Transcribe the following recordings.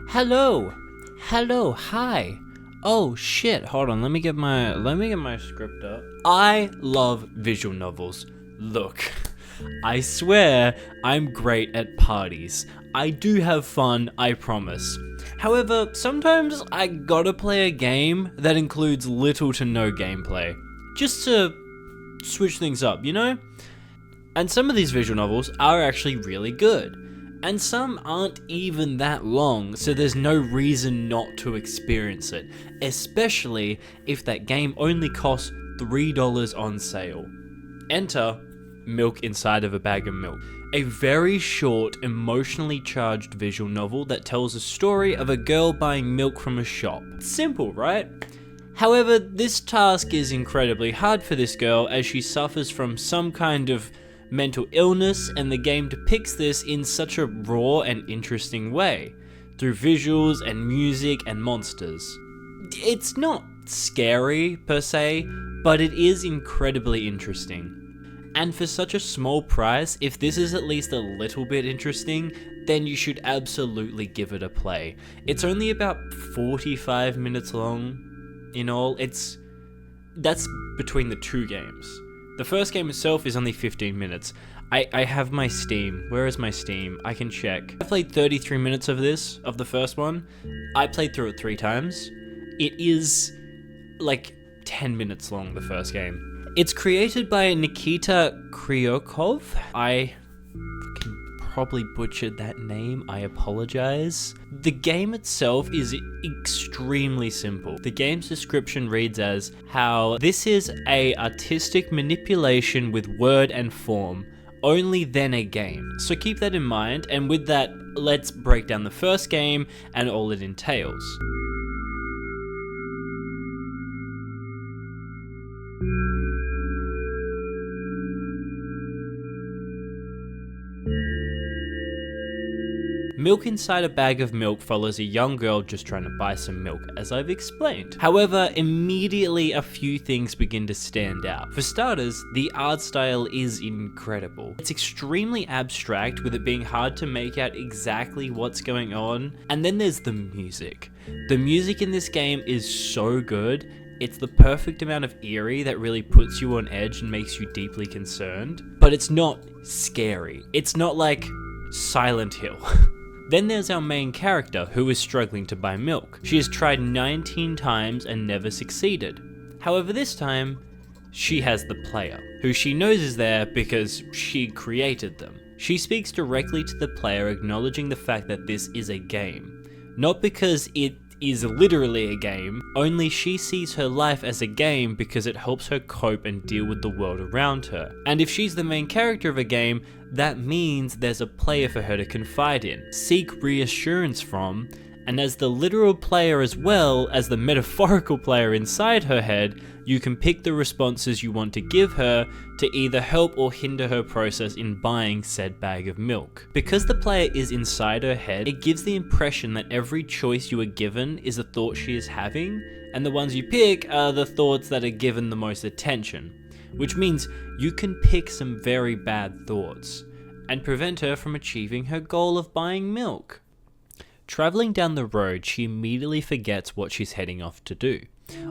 Hello, hi. Oh shit, hold on, let me get my script up. I love visual novels. Look, I swear I'm great at parties. I do have fun, I promise. However, sometimes I gotta play a game that includes little to no gameplay. Just to switch things up, you know? And some of these visual novels are actually really good. And some aren't even that long, so there's no reason not to experience it, especially if that game only costs $3 on sale. Enter Milk Inside of a Bag of Milk, a very short, emotionally charged visual novel that tells a story of a girl buying milk from a shop. Simple, right? However, this task is incredibly hard for this girl as she suffers from some kind of mental illness, and the game depicts this in such a raw and interesting way, through visuals and music and monsters. It's not scary per se, but it is incredibly interesting. And for such a small price, if this is at least a little bit interesting, then you should absolutely give it a play. It's only about 45 minutes long in all. That's between the two games. The first game itself is only 15 minutes. I have my Steam. Where is my Steam? I can check. I played 33 minutes of the first one. I played through it 3 times. It is like 10 minutes long, the first game. It's created by Nikita Kryukov. I probably butchered that name, I apologize. The game itself is extremely simple. The game's description reads as how this is a artistic manipulation with word and form, only then a game. So keep that in mind, and with that, let's break down the first game and all it entails. Milk Inside a Bag of Milk follows a young girl just trying to buy some milk, as I've explained. However, immediately a few things begin to stand out. For starters, the art style is incredible. It's extremely abstract, with it being hard to make out exactly what's going on. And then there's the music. The music in this game is so good. It's the perfect amount of eerie that really puts you on edge and makes you deeply concerned. But it's not scary. It's not like Silent Hill. Then there's our main character, who is struggling to buy milk. She has tried 19 times and never succeeded. However, this time, she has the player, who she knows is there because she created them. She speaks directly to the player, acknowledging the fact that this is a game. Not because it is literally a game, only she sees her life as a game because it helps her cope and deal with the world around her. And if she's the main character of a game, that means there's a player for her to confide in, seek reassurance from, and as the literal player as well as the metaphorical player inside her head, you can pick the responses you want to give her to either help or hinder her process in buying said bag of milk. Because the player is inside her head, it gives the impression that every choice you are given is a thought she is having, and the ones you pick are the thoughts that are given the most attention. Which means you can pick some very bad thoughts and prevent her from achieving her goal of buying milk. Traveling down the road, she immediately forgets what she's heading off to do.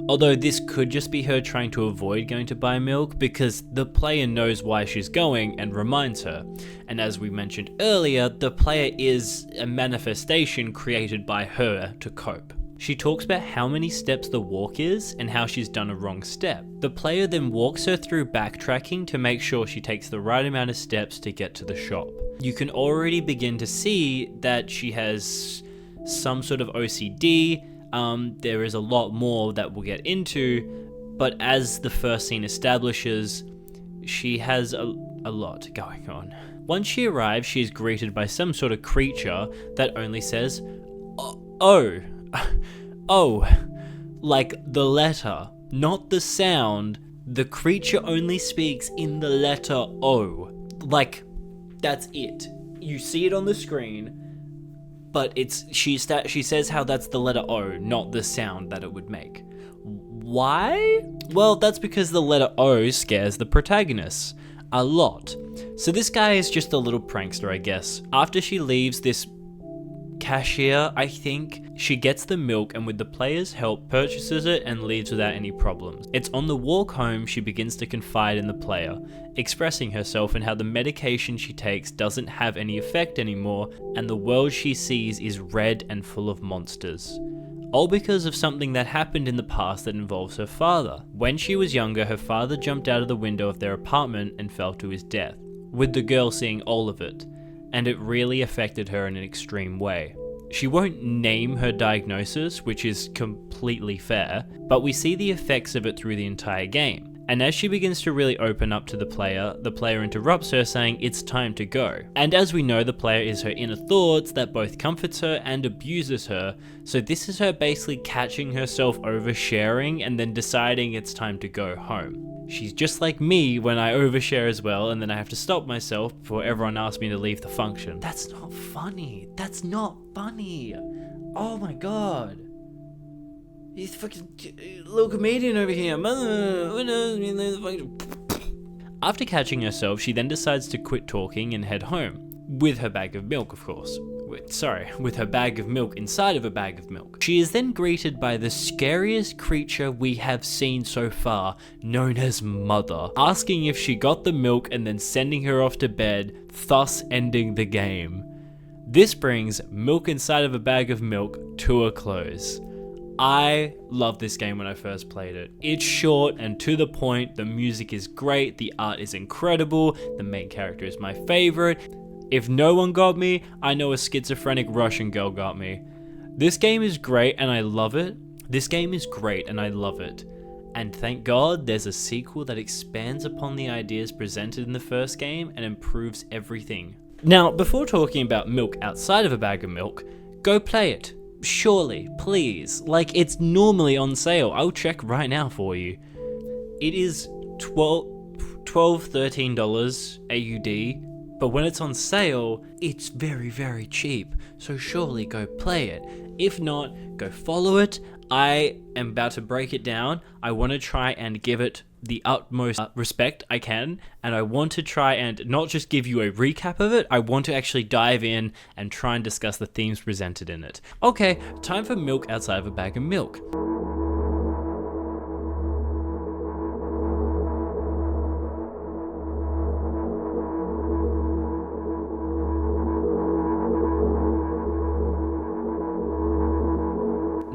Although this could just be her trying to avoid going to buy milk because the player knows why she's going and reminds her. And as we mentioned earlier, the player is a manifestation created by her to cope. She talks about how many steps the walk is and how she's done a wrong step. The player then walks her through backtracking to make sure she takes the right amount of steps to get to the shop. You can already begin to see that she has some sort of OCD. There is a lot more that we'll get into, but as the first scene establishes, she has a lot going on. Once she arrives, she is greeted by some sort of creature that only says, oh, like the letter, not the sound. The creature only speaks in the letter O. Like, that's it. You see it on the screen, but she says how that's the letter O, not the sound that it would make. Why? Well, that's because the letter O scares the protagonist a lot. So this guy is just a little prankster, I guess. After she leaves this cashier, I think. She gets the milk and with the player's help purchases it and leaves without any problems. It's on the walk home she begins to confide in the player, expressing herself and how the medication she takes doesn't have any effect anymore and the world she sees is red and full of monsters. All because of something that happened in the past that involves her father. When she was younger, her father jumped out of the window of their apartment and fell to his death, with the girl seeing all of it, and it really affected her in an extreme way. She won't name her diagnosis, which is completely fair, but we see the effects of it through the entire game. And as she begins to really open up to the player interrupts her saying it's time to go. And as we know, the player is her inner thoughts that both comforts her and abuses her, so this is her basically catching herself oversharing and then deciding it's time to go home. She's just like me when I overshare as well, and then I have to stop myself before everyone asks me to leave the function. That's not funny. That's not funny. Oh my god. He's fucking little comedian over here. After catching herself, she then decides to quit talking and head home. With her bag of milk, of course. With her bag of milk inside of a bag of milk. She is then greeted by the scariest creature we have seen so far, known as Mother, asking if she got the milk and then sending her off to bed, thus ending the game. This brings milk inside of a bag of milk to a close. I loved this game when I first played it. It's short and to the point, the music is great, the art is incredible, the main character is my favorite. If no one got me, I know a schizophrenic Russian girl got me. This game is great and I love it. And thank God there's a sequel that expands upon the ideas presented in the first game and improves everything. Now, before talking about milk outside of a bag of milk, go play it. Surely, please. Like, it's normally on sale. I'll check right now for you. It is $13 AUD, but when it's on sale, it's very, very cheap. So surely go play it. If not, go follow it. I am about to break it down. I want to try and give it the utmost respect I can, and I want to try and not just give you a recap of it, I want to actually dive in and try and discuss the themes presented in it. Okay, time for milk outside of a bag of milk.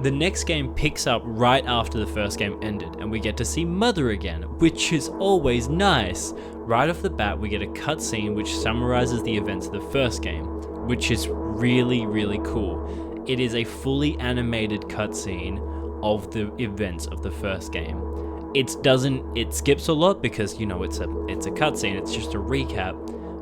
The next game picks up right after the first game ended, and we get to see Mother again, which is always nice. Right off the bat, we get a cutscene which summarizes the events of the first game, which is really, really cool. It is a fully animated cutscene of the events of the first game. It skips a lot because, you know, it's a cutscene, it's just a recap,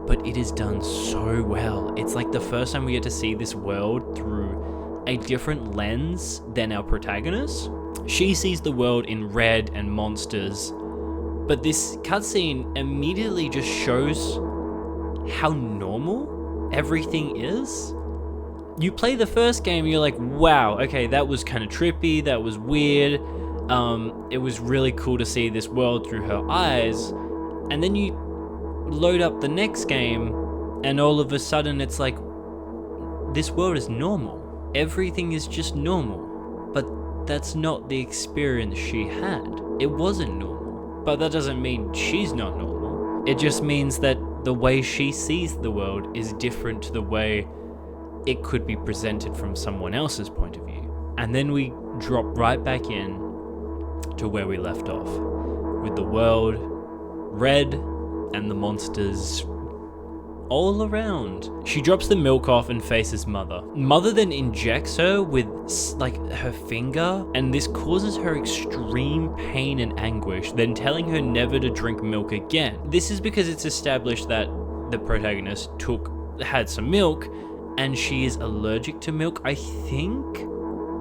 but it is done so well. It's like the first time we get to see this world through a different lens than our protagonist. She sees the world in red and monsters, but this cutscene immediately just shows how normal everything is. You play the first game, you're like, wow, okay, that was kind of trippy, that was weird. It was really cool to see this world through her eyes, and then you load up the next game, and all of a sudden it's like, this world is normal. Everything is just normal, but that's not the experience she had. It wasn't normal, but that doesn't mean she's not normal. It just means that the way she sees the world is different to the way it could be presented from someone else's point of view. And then we drop right back in to where we left off, with the world red and the monsters all around. She drops the milk off and faces Mother. Mother then injects her with like her finger, and this causes her extreme pain and anguish, then telling her never to drink milk again. This is because it's established that the protagonist had some milk and she is allergic to milk. I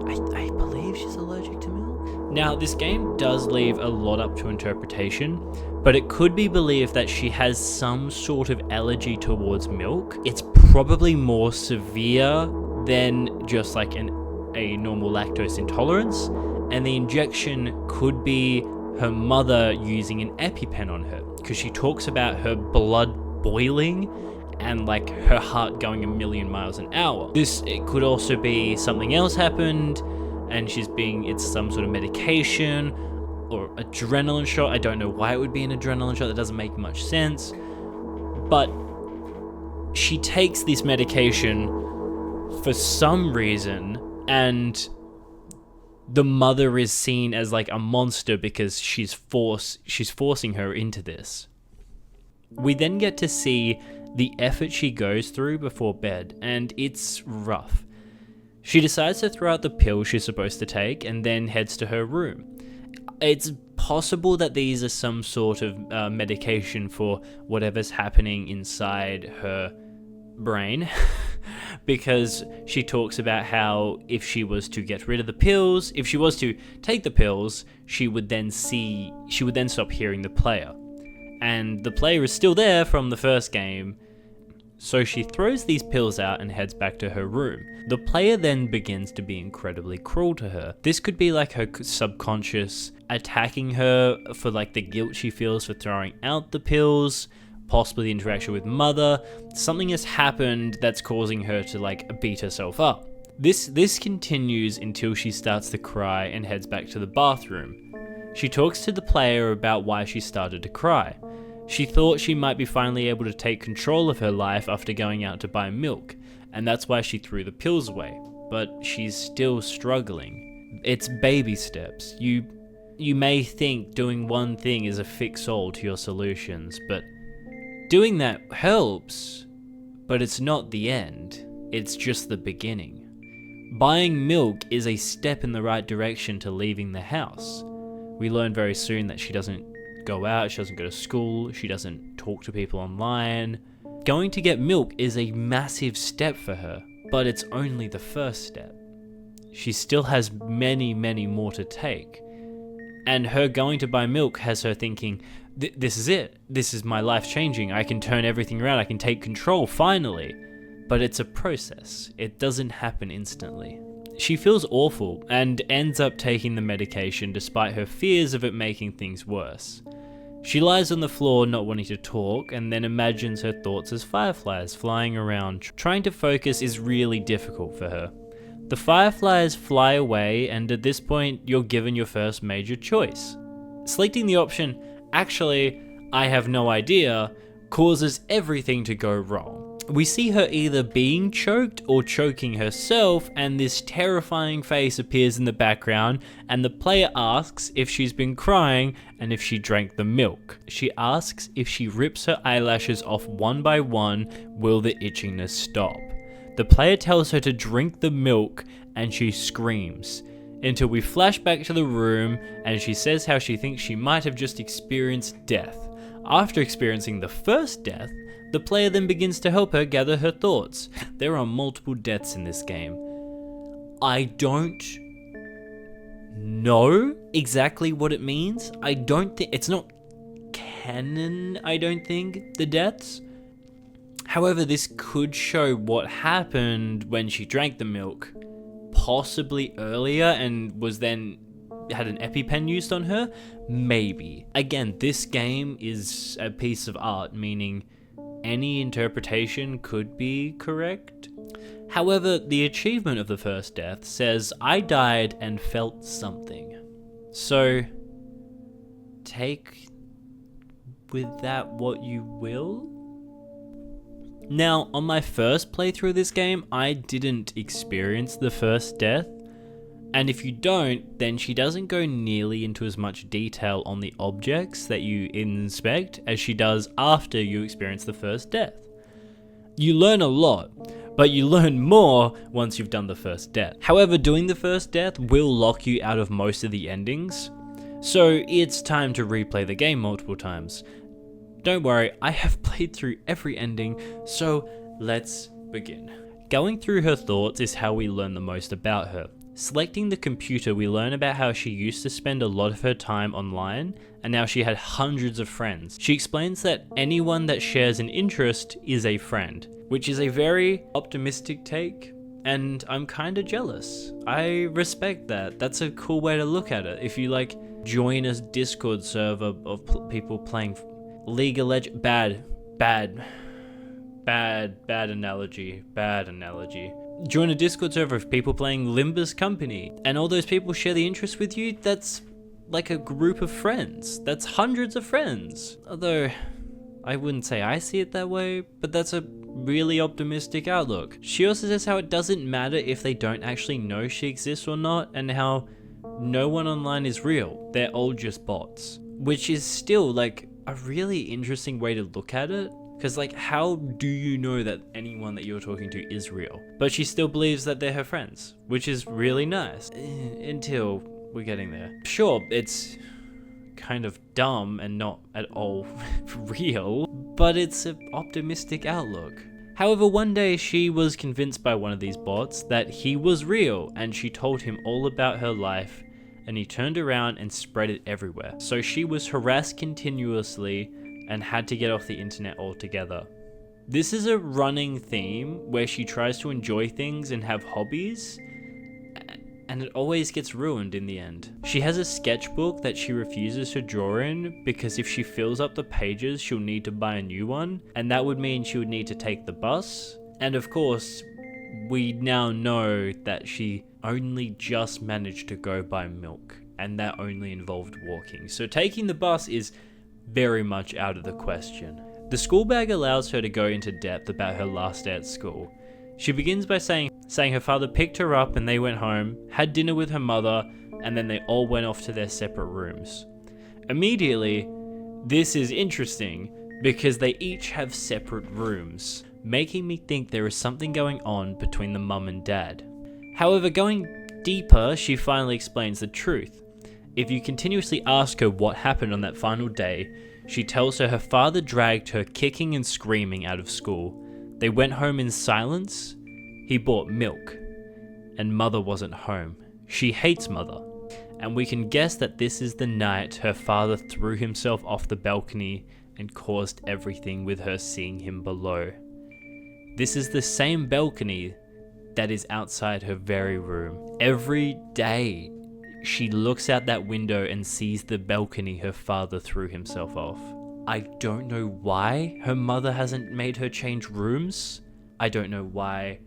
believe she's allergic to milk. Now, this game does leave a lot up to interpretation, but it could be believed that she has some sort of allergy towards milk. It's probably more severe than just like a normal lactose intolerance, and the injection could be her mother using an EpiPen on her, because she talks about her blood boiling and like her heart going a million miles an hour. It could also be something else happened and it's some sort of medication or adrenaline shot. I don't know why it would be an adrenaline shot. That doesn't make much sense. But she takes this medication for some reason, and the mother is seen as like a monster because she's forcing her into this. We then get to see the effort she goes through before bed, and it's rough. She decides to throw out the pill she's supposed to take and then heads to her room. It's possible that these are some sort of medication for whatever's happening inside her brain because she talks about how if she was to get rid of the pills, if she was to take the pills, she would then stop hearing the player. And the player is still there from the first game, so she throws these pills out and heads back to her room. The player then begins to be incredibly cruel to her. This could be like her subconscious attacking her for like the guilt she feels for throwing out the pills, possibly the interaction with mother. Something has happened that's causing her to like beat herself up. This continues until she starts to cry and heads back to the bathroom. She talks to the player about why she started to cry. She thought she might be finally able to take control of her life after going out to buy milk, and that's why she threw the pills away. But she's still struggling. It's baby steps. You may think doing one thing is a fix-all to your solutions, but doing that helps, but it's not the end. It's just the beginning. Buying milk is a step in the right direction to leaving the house. We learn very soon that she doesn't go out, she doesn't go to school, she doesn't talk to people online. Going to get milk is a massive step for her, but it's only the first step. She still has many, many more to take. And her going to buy milk has her thinking, this is it. This is my life changing. I can turn everything around. I can take control, finally. But it's a process. It doesn't happen instantly. She feels awful and ends up taking the medication despite her fears of it making things worse. She lies on the floor not wanting to talk and then imagines her thoughts as fireflies flying around. Trying to focus is really difficult for her. The fireflies fly away, and at this point you're given your first major choice. Selecting the option, actually, I have no idea, causes everything to go wrong. We see her either being choked or choking herself, and this terrifying face appears in the background, and the player asks if she's been crying and if she drank the milk. She asks if she rips her eyelashes off one by one, will the itchiness stop? The player tells her to drink the milk, and she screams, until we flash back to the room, and she says how she thinks she might have just experienced death. After experiencing the first death, the player then begins to help her gather her thoughts. There are multiple deaths in this game. I don't know exactly what it means. I don't think, it's not canon, I don't think, the deaths. However, this could show what happened when she drank the milk, possibly earlier, and was then had an EpiPen used on her. Maybe. Again, this game is a piece of art, meaning any interpretation could be correct. However, the achievement of the first death says, I died and felt something. So, take with that what you will. Now, on my first playthrough of this game, I didn't experience the first death. And if you don't, then she doesn't go nearly into as much detail on the objects that you inspect as she does after you experience the first death. You learn a lot, but you learn more once you've done the first death. However, doing the first death will lock you out of most of the endings, so it's time to replay the game multiple times. Don't worry, I have played through every ending, so let's begin. Going through her thoughts is how we learn the most about her. Selecting the computer, we learn about how she used to spend a lot of her time online, and now she had hundreds of friends. She explains that anyone that shares an interest is a friend, which is a very optimistic take, and I'm kinda jealous. I respect that. That's a cool way to look at it. If you join a Discord server of people playing League of Legends, bad bad analogy. Join a Discord server of people playing Limber's Company, and all those people share the interest with you. That's like a group of friends. That's hundreds of friends. Although, I wouldn't say I see it that way, but that's a really optimistic outlook. She also says how it doesn't matter if they don't actually know she exists or not, and how no one online is real. They're all just bots. Which is still like a really interesting way to look at it. Because like, how do you know that anyone that you're talking to is real? But she still believes that they're her friends, which is really nice. Until we're getting there. Sure, it's kind of dumb and not at all real, but it's an optimistic outlook. However, one day she was convinced by one of these bots that he was real, and she told him all about her life, and he turned around and spread it everywhere. So she was harassed continuously and had to get off the internet altogether. This is a running theme where she tries to enjoy things and have hobbies, and it always gets ruined in the end. She has a sketchbook that she refuses to draw in because if she fills up the pages, she'll need to buy a new one, and that would mean she would need to take the bus. And of course, we now know that she only just managed to go buy milk, and that only involved walking. So taking the bus is very much out of the question. The school bag allows her to go into depth about her last day at school. She begins by saying her father picked her up and they went home, had dinner with her mother, and then they all went off to their separate rooms. Immediately, this is interesting because they each have separate rooms, making me think there is something going on between the mum and dad. However, going deeper, she finally explains the truth. If you continuously ask her what happened on that final day, she tells her father dragged her kicking and screaming out of school. They went home in silence. He bought milk, and mother wasn't home. She hates mother, and we can guess that this is the night her father threw himself off the balcony and caused everything with her seeing him below. This is the same balcony that is outside her very room. Every day, she looks out that window and sees the balcony her father threw himself off. I don't know why her mother hasn't made her change rooms. I don't know why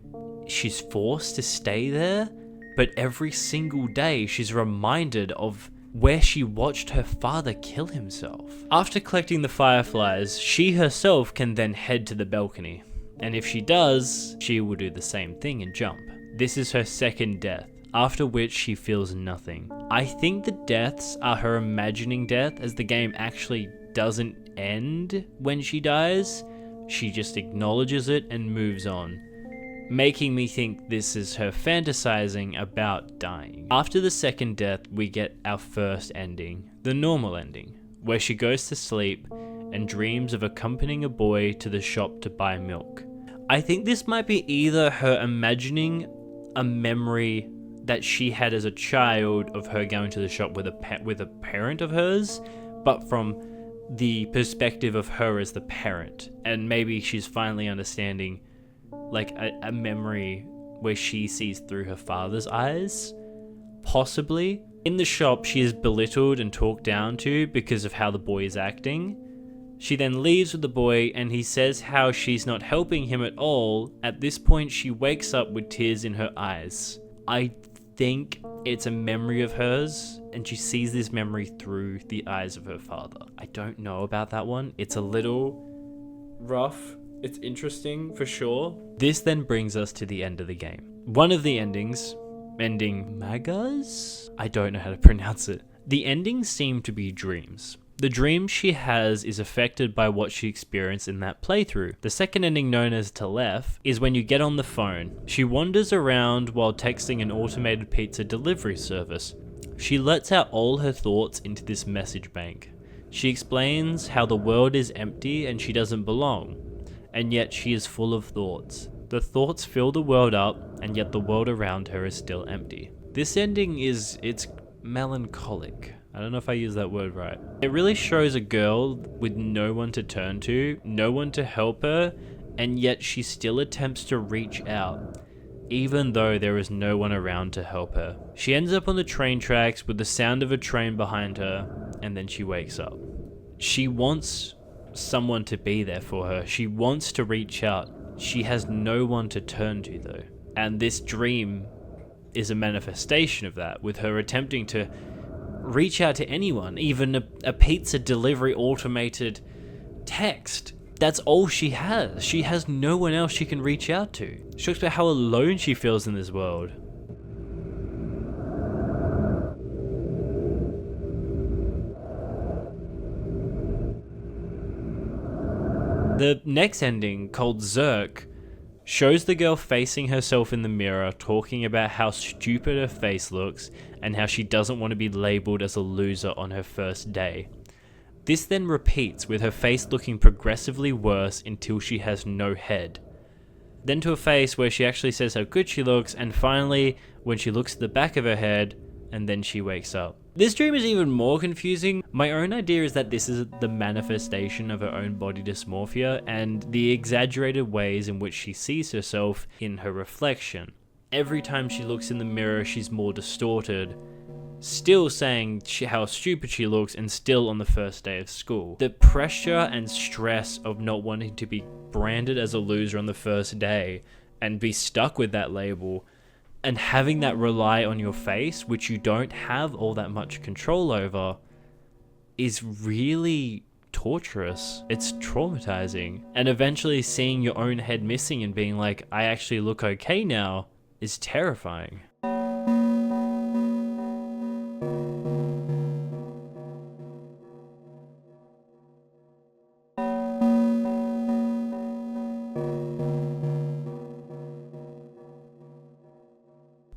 she's forced to stay there, but every single day she's reminded of where she watched her father kill himself. After collecting the fireflies, she herself can then head to the balcony. And if she does, she will do the same thing and jump. This is her second death, after which she feels nothing. I think the deaths are her imagining death, as the game actually doesn't end when she dies. She just acknowledges it and moves on, making me think this is her fantasizing about dying. After the second death, we get our first ending, the normal ending, where she goes to sleep and dreams of accompanying a boy to the shop to buy milk. I think this might be either her imagining a memory that she had as a child of her going to the shop with a parent of hers, but from the perspective of her as the parent. And maybe she's finally understanding like a memory where she sees through her father's eyes. Possibly. In the shop, she is belittled and talked down to because of how the boy is acting. She then leaves with the boy and he says how she's not helping him at all. At this point, she wakes up with tears in her eyes. I think it's a memory of hers and she sees this memory through the eyes of her father. I don't know about that one. It's a little rough. It's interesting for sure. This then brings us to the end of the game. One of the endings, ending Magas? I don't know how to pronounce it. The endings seem to be dreams. The dream she has is affected by what she experienced in that playthrough. The second ending, known as Telef, is when you get on the phone. She wanders around while texting an automated pizza delivery service. She lets out all her thoughts into this message bank. She explains how the world is empty and she doesn't belong, and yet she is full of thoughts. The thoughts fill the world up, and yet the world around her is still empty. This ending it's melancholic. I don't know if I use that word right. It really shows a girl with no one to turn to, no one to help her, and yet she still attempts to reach out, even though there is no one around to help her. She ends up on the train tracks with the sound of a train behind her, and then she wakes up. She wants someone to be there for her. She wants to reach out. She has no one to turn to though. And this dream is a manifestation of that, with her attempting to reach out to anyone, even a pizza delivery automated text. That's all she has. She has no one else she can reach out to. She talks about how alone she feels in this world. The next ending, called Zerk, shows the girl facing herself in the mirror, talking about how stupid her face looks and how she doesn't want to be labelled as a loser on her first day. This then repeats, with her face looking progressively worse until she has no head. Then to a face where she actually says how good she looks, and finally when she looks at the back of her head, and then she wakes up. This dream is even more confusing. My own idea is that this is the manifestation of her own body dysmorphia and the exaggerated ways in which she sees herself in her reflection. Every time she looks in the mirror, she's more distorted, still saying how stupid she looks, and still on the first day of school. The pressure and stress of not wanting to be branded as a loser on the first day and be stuck with that label, and having that rely on your face, which you don't have all that much control over, is really torturous. It's traumatizing. And eventually seeing your own head missing and being like, I actually look okay now, is terrifying.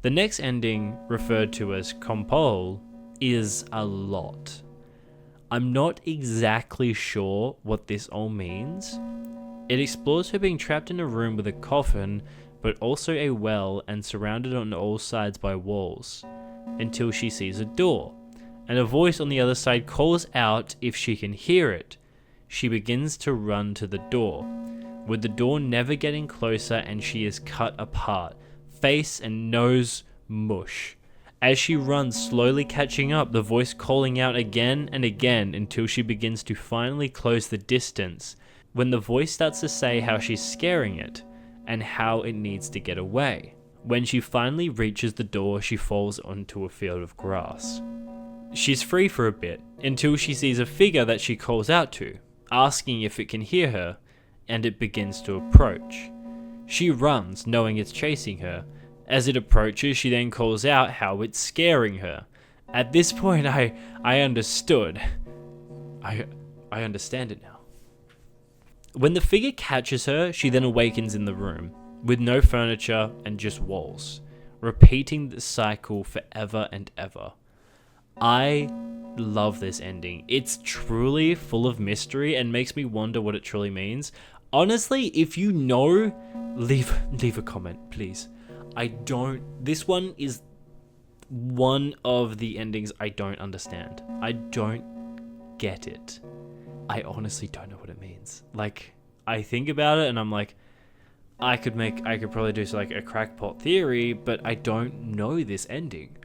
The next ending, referred to as compole, is a lot. I'm not exactly sure what this all means. It explores her being trapped in a room with a coffin, but also a well and surrounded on all sides by walls, until she sees a door, and a voice on the other side calls out if she can hear it. She begins to run to the door, with the door never getting closer, and she is cut apart, face and nose mush. As she runs, slowly catching up, the voice calling out again and again until she begins to finally close the distance, when the voice starts to say how she's scaring it and how it needs to get away. When she finally reaches the door, she falls onto a field of grass. She's free for a bit until she sees a figure that she calls out to, asking if it can hear her, and it begins to approach. She runs, knowing it's chasing her. As it approaches, she then calls out how it's scaring her. At this point, I understood. I understand it now. When the figure catches her, she then awakens in the room, with no furniture and just walls, repeating the cycle forever and ever. I love this ending. It's truly full of mystery and makes me wonder what it truly means. Honestly, if you know, leave a comment, please. This one is one of the endings I don't understand. I don't get it. I honestly don't know what it means. Like, I think about it and I'm like, I could probably do like a crackpot theory, but I don't know this ending.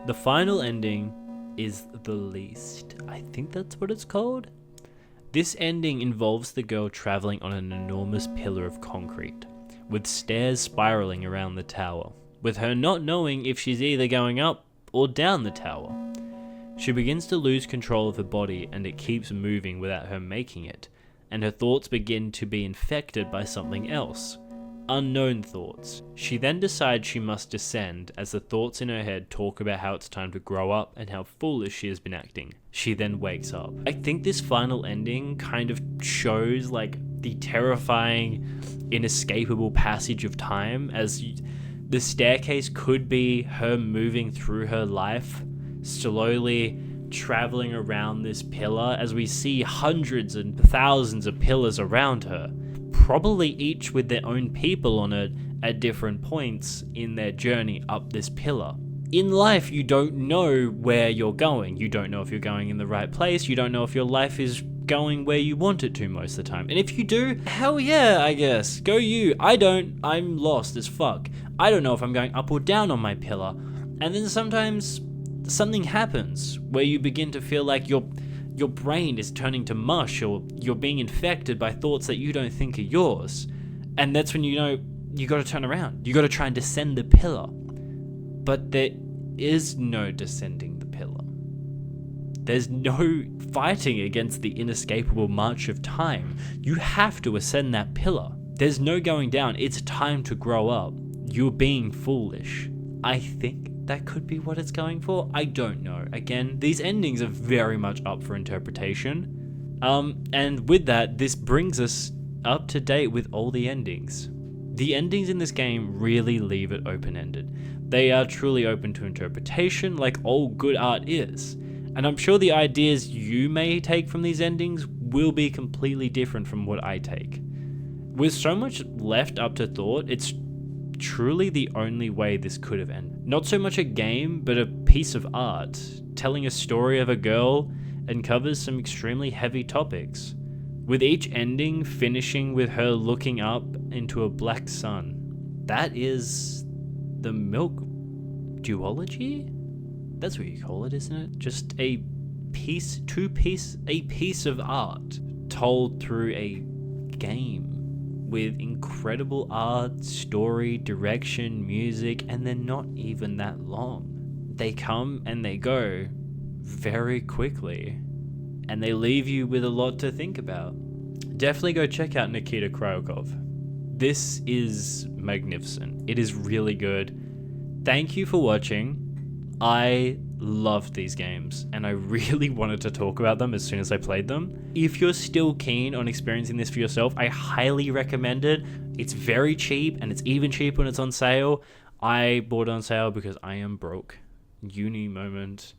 The final ending is the least. I think that's what it's called. This ending involves the girl traveling on an enormous pillar of concrete, with stairs spiraling around the tower, with her not knowing if she's either going up or down the tower. She begins to lose control of her body, and it keeps moving without her making it, and her thoughts begin to be infected by something else. Unknown thoughts. She then decides she must descend, as the thoughts in her head talk about how it's time to grow up and how foolish she has been acting. She then wakes up. I think this final ending kind of shows like the terrifying, inescapable passage of time, as the staircase could be her moving through her life, slowly traveling around this pillar, as we see hundreds and thousands of pillars around her, probably each with their own people on it at different points in their journey up this pillar. In life, you don't know where you're going. You don't know if you're going in the right place. You don't know if your life is going where you want it to most of the time. And if you do, hell yeah, I guess. Go you. I don't. I'm lost as fuck. I don't know if I'm going up or down on my pillar. And then sometimes something happens where you begin to feel like your brain is turning to mush, or you're being infected by thoughts that you don't think are yours. And that's when you know you got to turn around. You got to try and descend the pillar. But there is no descending the pillar. There's no fighting against the inescapable march of time. You have to ascend that pillar. There's no going down. It's time to grow up. You're being foolish. I think that could be what it's going for. I don't know. Again, these endings are very much up for interpretation. And with that, this brings us up to date with all the endings. The endings in this game really leave it open-ended. They are truly open to interpretation, like all good art is. And I'm sure the ideas you may take from these endings will be completely different from what I take. With so much left up to thought, it's truly the only way this could have ended. Not so much a game, but a piece of art, telling a story of a girl and covers some extremely heavy topics, with each ending finishing with her looking up into a black sun. That is the Milk duology? That's what you call it, isn't it? Just a piece of art told through a game with incredible art, story, direction, music, and they're not even that long. They come and they go very quickly, and they leave you with a lot to think about. Definitely go check out Nikita Kryukov. This is magnificent. It is really good. Thank you for watching. I loved these games, and I really wanted to talk about them as soon as I played them. If you're still keen on experiencing this for yourself, I highly recommend it. It's very cheap, and it's even cheaper when it's on sale. I bought it on sale because I am broke. Uni moment.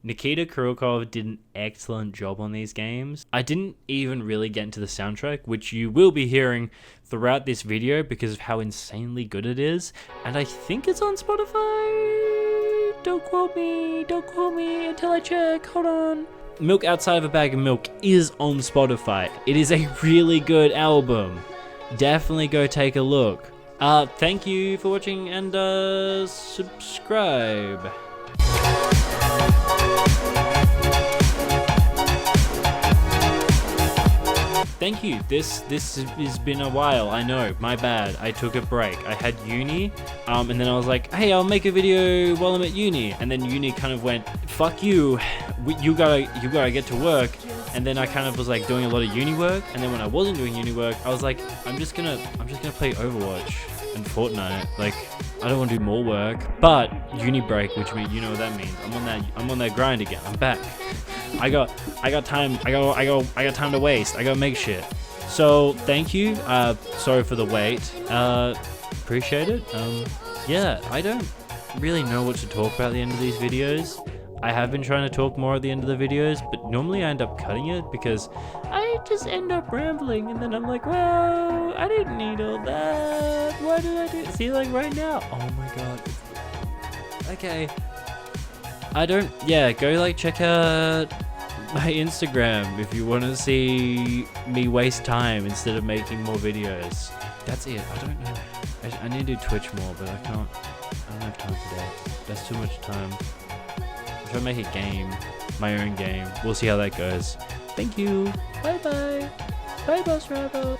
Nikita Kryukov did an excellent job on these games. I didn't even really get into the soundtrack, which you will be hearing throughout this video because of how insanely good it is. And I think it's on Spotify. Don't quote me until I check. Hold on. Milk Outside of a Bag of Milk is on Spotify. It is a really good album. Definitely go take a look. Thank you for watching, and subscribe. Thank you. This has been a while. I know. My bad. I took a break. I had uni, and then I was like, hey, I'll make a video while I'm at uni. And then uni kind of went, fuck you. You gotta get to work. And then I kind of was like doing a lot of uni work. And then when I wasn't doing uni work, I was like, I'm just gonna play Overwatch and Fortnite. Like, I don't want to do more work. But uni break, which means you know what that means. I'm on that grind again. I'm back. I got time. I got time to waste. I gotta make shit. So thank you. Sorry for the wait. Appreciate it. Yeah, I don't really know what to talk about at the end of these videos. I have been trying to talk more at the end of the videos, but normally I end up cutting it because I just end up rambling, and then I'm like, well, I didn't need all that. Why did I do? See, like right now. Oh my god. Okay. Go like check out my Instagram if you want to see me waste time instead of making more videos. That's it. I don't know. I need to do Twitch more, but I don't have time today. That's too much time. I'm trying to make a game, my own game. We'll see how that goes. Thank you. Bye bye. Bye, Bus Driver.